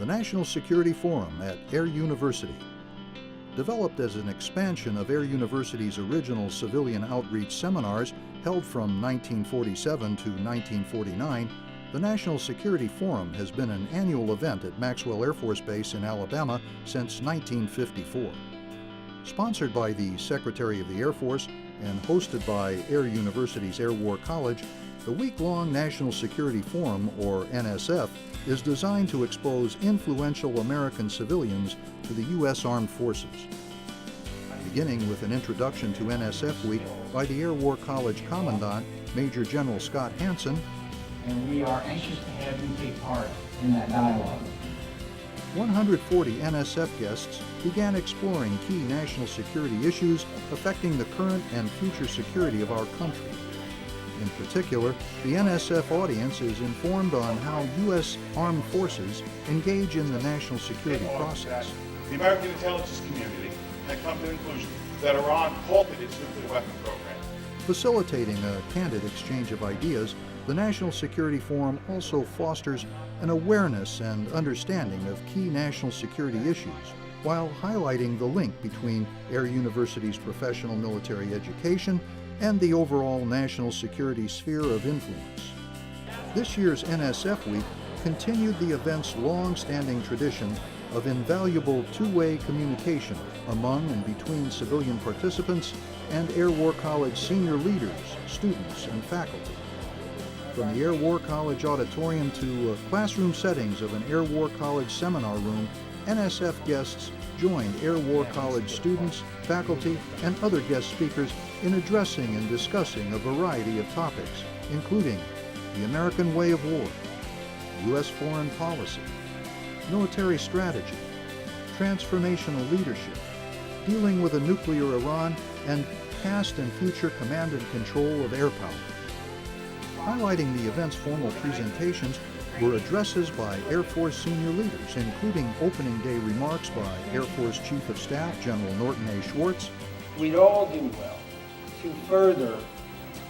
the National Security Forum at Air University. Developed as an expansion of Air University's original civilian outreach seminars held from 1947 to 1949, the National Security Forum has been an annual event at Maxwell Air Force Base in Alabama since 1954. Sponsored by the Secretary of the Air Force and hosted by Air University's Air War College, the week-long National Security Forum, or NSF, is designed to expose influential American civilians to the U.S. Armed Forces. Beginning with an introduction to NSF Week by the Air War College Commandant, Major General Scott Hansen, and we are anxious to have you take part in that dialogue. 140 NSF guests began exploring key national security issues affecting the current and future security of our country. In particular, the NSF audience is informed on how U.S. Armed Forces engage in the national security process. The American intelligence community had come to the conclusion that Iran halted its nuclear weapon program. Facilitating a candid exchange of ideas, the National Security Forum also fosters an awareness and understanding of key national security issues, while highlighting the link between Air University's professional military education and the overall national security sphere of influence. This year's NSF Week continued the event's long-standing tradition of invaluable two-way communication among and between civilian participants and Air War College senior leaders, students, and faculty. From the Air War College auditorium to classroom settings of an Air War College seminar room, NSF guests joined Air War College students, faculty, and other guest speakers in addressing and discussing a variety of topics, including the American way of war, U.S. foreign policy, military strategy, transformational leadership, dealing with a nuclear Iran, and past and future command and control of air power. Highlighting the event's formal presentations were addresses by Air Force senior leaders, including opening day remarks by Air Force Chief of Staff General Norton A. Schwartz. We'd all do well to further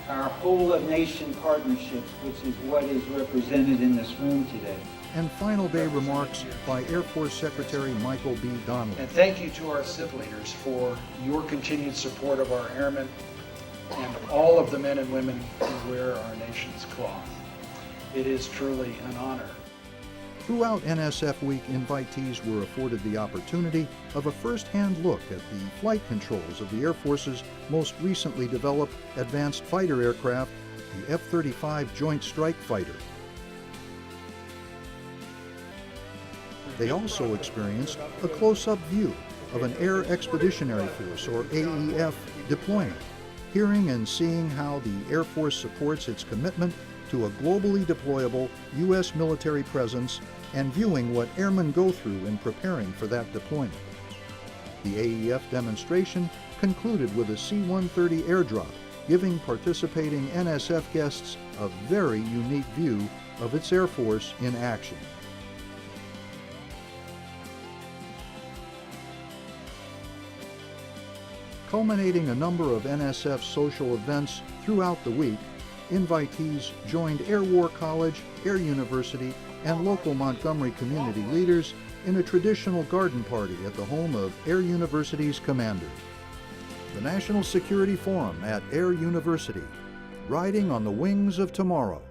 our whole-of-nation partnerships, which is what is represented in this room today. And final day remarks by Air Force Secretary Michael B. Donnelly. And thank you to our SIP leaders for your continued support of our airmen and all of the men and women who wear our nation's cloth. It is truly an honor. Throughout NSF Week, invitees were afforded the opportunity of a first-hand look at the flight controls of the Air Force's most recently developed advanced fighter aircraft, the F-35 Joint Strike Fighter. They also experienced a close-up view of an Air Expeditionary Force, or AEF, deployment, hearing and seeing how the Air Force supports its commitment to a globally deployable U.S. military presence and viewing what airmen go through in preparing for that deployment. The AEF demonstration concluded with a C-130 airdrop, giving participating NSF guests a very unique view of its Air Force in action. Culminating a number of NSF social events throughout the week, invitees joined Air War College, Air University, and local Montgomery community leaders in a traditional garden party at the home of Air University's commander. The National Security Forum at Air University, riding on the wings of tomorrow.